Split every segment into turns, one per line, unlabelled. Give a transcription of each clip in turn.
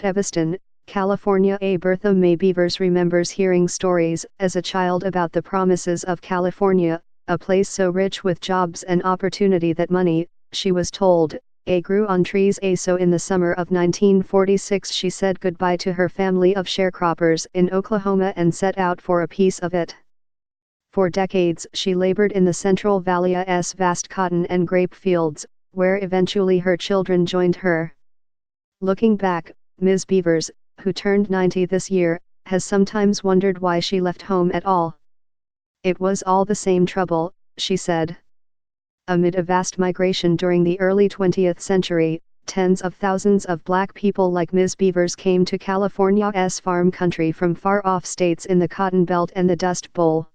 Teviston, California. Bertha May Beavers remembers hearing stories as a child about the promises of California, a place so rich with jobs and opportunity that money, she was told, grew on trees. So in the summer of 1946 she said goodbye to her family of sharecroppers in Oklahoma and set out for a piece of it. For decades she labored in the Central Valley's vast cotton and grape fields, where eventually her children joined her. Looking back, Ms. Beavers, who turned 90 this year, has sometimes wondered why she left home at all. It was all the same trouble, she said. Amid a vast migration during the early 20th century, tens of thousands of black people like Ms. Beavers came to California's farm country from far-off states in the Cotton Belt and the Dust Bowl.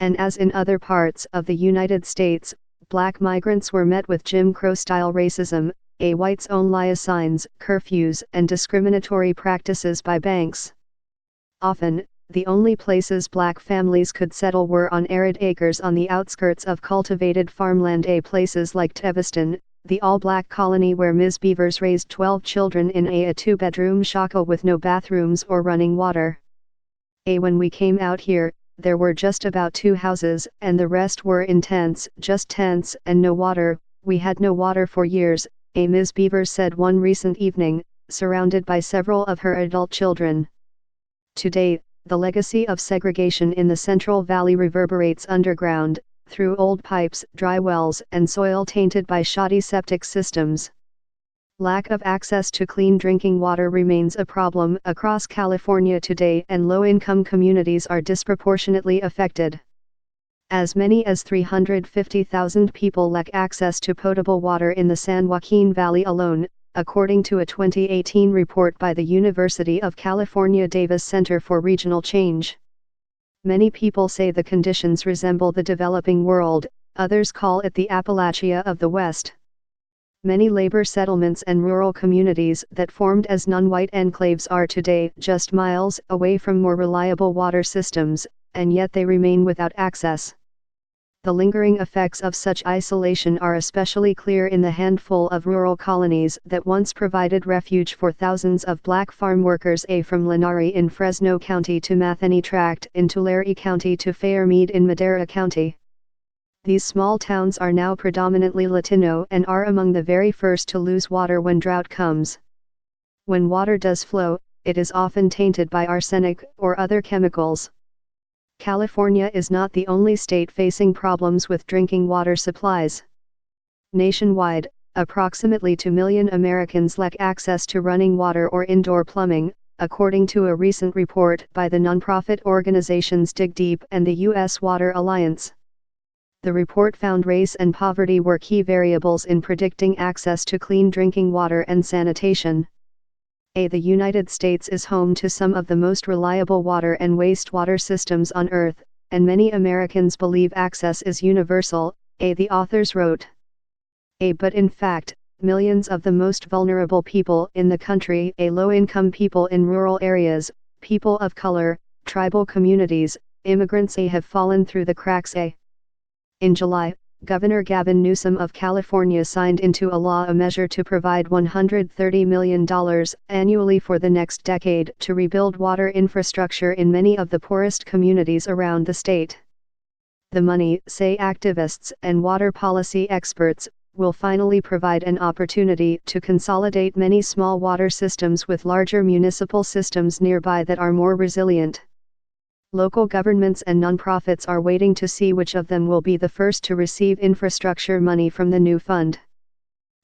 And as in other parts of the United States, black migrants were met with Jim Crow-style racism, whites-only signs, curfews, and discriminatory practices by banks. Often, the only places black families could settle were on arid acres on the outskirts of cultivated farmland. Places like Teviston, the all-black colony where Ms. Beavers raised 12 children in a two-bedroom shack with no bathrooms or running water. When we came out here, there were just about 2 houses, and the rest were in tents, just tents, and no water. We had no water for years, Ms. Beavers said one recent evening, surrounded by several of her adult children. Today, the legacy of segregation in the Central Valley reverberates underground, through old pipes, dry wells, and soil tainted by shoddy septic systems. Lack of access to clean drinking water remains a problem across California today, and low-income communities are disproportionately affected. As many as 350,000 people lack access to potable water in the San Joaquin Valley alone, according to a 2018 report by the University of California Davis Center for Regional Change. Many people say the conditions resemble the developing world, others call it the Appalachia of the West. Many labor settlements and rural communities that formed as non-white enclaves are today just miles away from more reliable water systems, and yet they remain without access. The lingering effects of such isolation are especially clear in the handful of rural colonies that once provided refuge for thousands of black farm workers, from Lenare in Fresno County to Matheny Tract in Tulare County to Fairmead in Madera County. These small towns are now predominantly Latino and are among the very first to lose water when drought comes. When water does flow, it is often tainted by arsenic or other chemicals. California is not the only state facing problems with drinking water supplies. Nationwide, approximately 2 million Americans lack access to running water or indoor plumbing, according to a recent report by the nonprofit organizations Dig Deep and the U.S. Water Alliance. The report found race and poverty were key variables in predicting access to clean drinking water and sanitation. The United States is home to some of the most reliable water and wastewater systems on Earth, and many Americans believe access is universal, the authors wrote. But in fact, millions of the most vulnerable people in the country, low-income people in rural areas, people of color, tribal communities, immigrants, have fallen through the cracks. In July, Governor Gavin Newsom of California signed into a law a measure to provide $130 million annually for the next decade to rebuild water infrastructure in many of the poorest communities around the state. The money, say activists and water policy experts, will finally provide an opportunity to consolidate many small water systems with larger municipal systems nearby that are more resilient. Local governments and nonprofits are waiting to see which of them will be the first to receive infrastructure money from the new fund.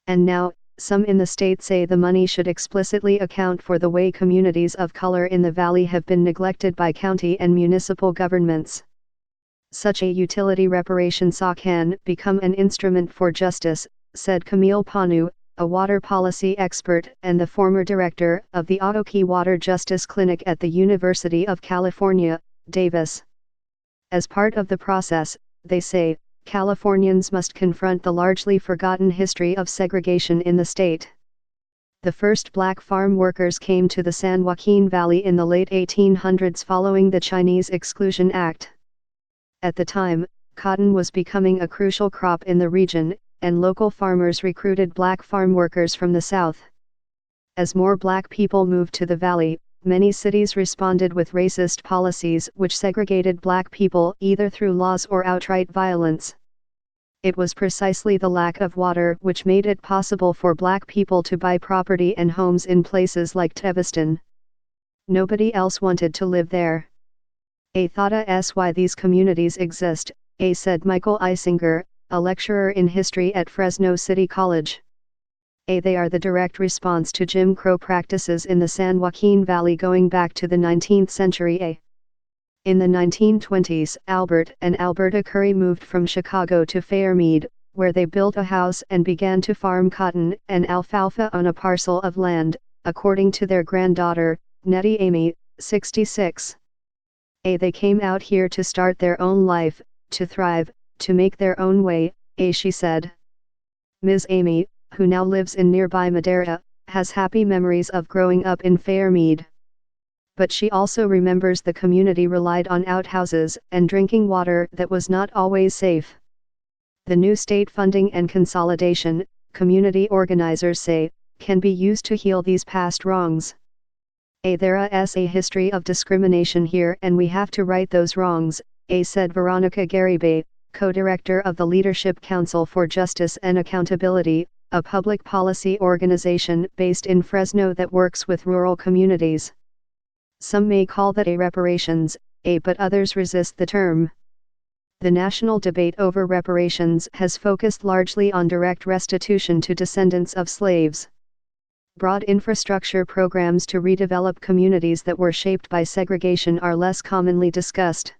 And now, some in the state say the money should explicitly account for the way communities of color in the valley have been neglected by county and municipal governments. Such a utility reparation can become an instrument for justice, said Camille Panu, a water policy expert and the former director of the Ahokee Water Justice Clinic at the University of California, Davis. As part of the process, they say, Californians must confront the largely forgotten history of segregation in the state. The first black farm workers came to the San Joaquin Valley in the late 1800s following the Chinese Exclusion Act. At the time, cotton was becoming a crucial crop in the region, and local farmers recruited black farm workers from the south. As more black people moved to the valley, many cities responded with racist policies which segregated black people either through laws or outright violence. It was precisely the lack of water which made it possible for black people to buy property and homes in places like Teviston. Nobody else wanted to live there. I thought as why these communities exist, said Michael Eisinger, a lecturer in history at Fresno City College. They are the direct response to Jim Crow practices in the San Joaquin Valley going back to the 19th century. In the 1920s, Albert and Alberta Curry moved from Chicago to Fairmead, where they built a house and began to farm cotton and alfalfa on a parcel of land, according to their granddaughter, Nettie Amy, 66. They came out here to start their own life, to thrive, to make their own way, she said. Ms. Amy, who now lives in nearby Madera, has happy memories of growing up in Fairmead. But she also remembers the community relied on outhouses and drinking water that was not always safe. The new state funding and consolidation, community organizers say, can be used to heal these past wrongs. There is a history of discrimination here and we have to right those wrongs, said Veronica Garibe, co-director of the Leadership Council for Justice and Accountability, a public policy organization based in Fresno that works with rural communities. Some may call that reparations, but others resist the term. The national debate over reparations has focused largely on direct restitution to descendants of slaves. Broad infrastructure programs to redevelop communities that were shaped by segregation are less commonly discussed.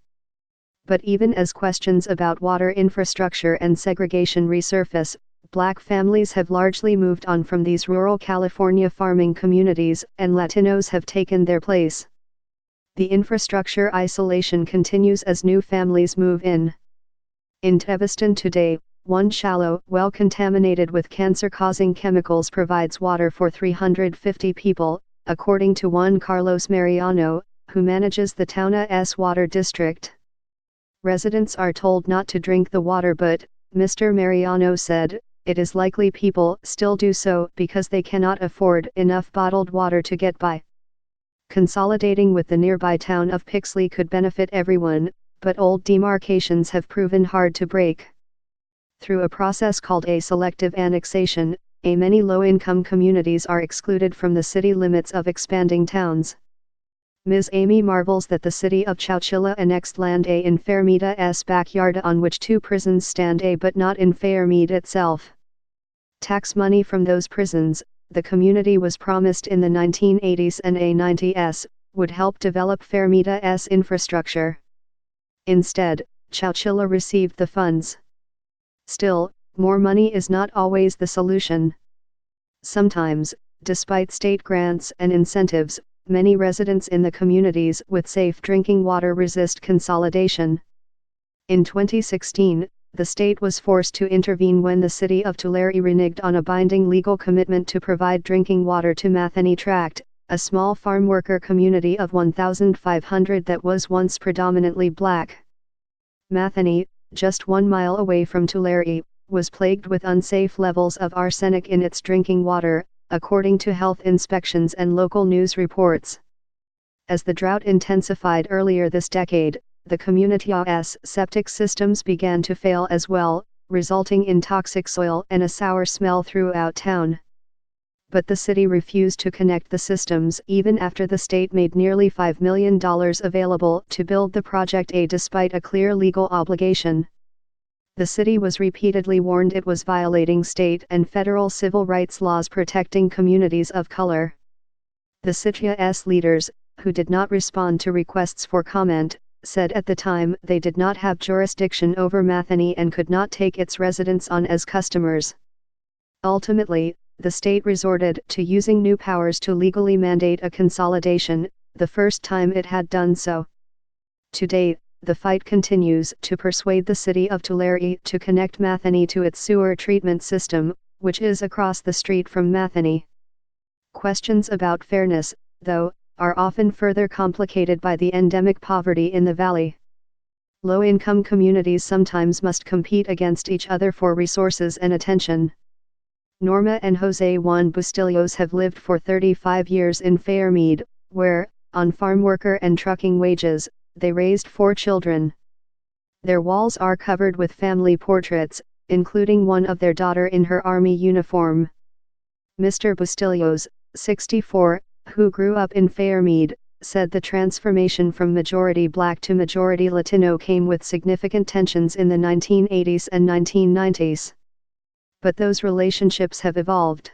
But even as questions about water infrastructure and segregation resurface, black families have largely moved on from these rural California farming communities and Latinos have taken their place. The infrastructure isolation continues as new families move in. In Teviston today, one shallow well contaminated with cancer-causing chemicals provides water for 350 people, according to Juan Carlos Mariano, who manages the town's water district. Residents are told not to drink the water but, Mr. Mariano said, it is likely people still do so because they cannot afford enough bottled water to get by. Consolidating with the nearby town of Pixley could benefit everyone, but old demarcations have proven hard to break. Through a process called a selective annexation, many low-income communities are excluded from the city limits of expanding towns. Ms. Amy marvels that the city of Chowchilla annexed land in Fairmead's backyard on which two prisons stand but not in Fairmead itself. Tax money from those prisons, the community was promised in the 1980s and 90s, would help develop Fairmead's infrastructure. Instead, Chowchilla received the funds. Still, more money is not always the solution. Sometimes, despite state grants and incentives, many residents in the communities with safe drinking water resist consolidation. In 2016, the state was forced to intervene when the city of Tulare reneged on a binding legal commitment to provide drinking water to Matheny Tract, a small farm worker community of 1,500 that was once predominantly black. Matheny, just 1 mile away from Tulare, was plagued with unsafe levels of arsenic in its drinking water, according to health inspections and local news reports. As the drought intensified earlier this decade, the community's septic systems began to fail as well, resulting in toxic soil and a sour smell throughout town. But the city refused to connect the systems even after the state made nearly $5 million available to build the project despite a clear legal obligation. The city was repeatedly warned it was violating state and federal civil rights laws protecting communities of color. The city's leaders, who did not respond to requests for comment, said at the time they did not have jurisdiction over Matheny and could not take its residents on as customers. Ultimately, the state resorted to using new powers to legally mandate a consolidation, the first time it had done so. Today, the fight continues to persuade the city of Tulare to connect Matheny to its sewer treatment system, which is across the street from Matheny. Questions about fairness, though, are often further complicated by the endemic poverty in the valley. Low-income communities sometimes must compete against each other for resources and attention. Norma and Jose Juan Bustillos have lived for 35 years in Fairmead, where, on farm worker and trucking wages, they raised 4 children. Their walls are covered with family portraits, including one of their daughter in her army uniform. Mr. Bustillos, 64, who grew up in Fairmead, said the transformation from majority black to majority Latino came with significant tensions in the 1980s and 1990s. But those relationships have evolved.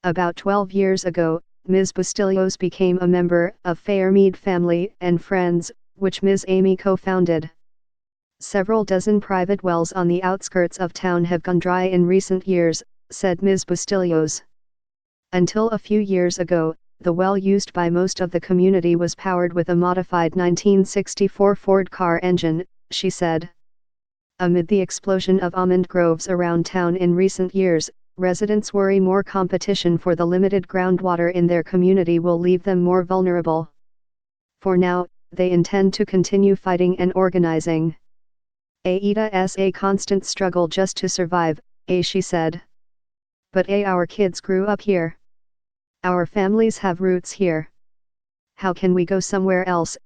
About 12 years ago, Ms. Bustillos became a member of Fairmead Family and Friends, which Ms. Amy co-founded. Several dozen private wells on the outskirts of town have gone dry in recent years, said Ms. Bustillos. Until a few years ago, the well used by most of the community was powered with a modified 1964 Ford car engine, she said. Amid the explosion of almond groves around town in recent years, residents worry more competition for the limited groundwater in their community will leave them more vulnerable. For now, they intend to continue fighting and organizing. It's a constant struggle just to survive, she said. But our kids grew up here. Our families have roots here. How can we go somewhere else,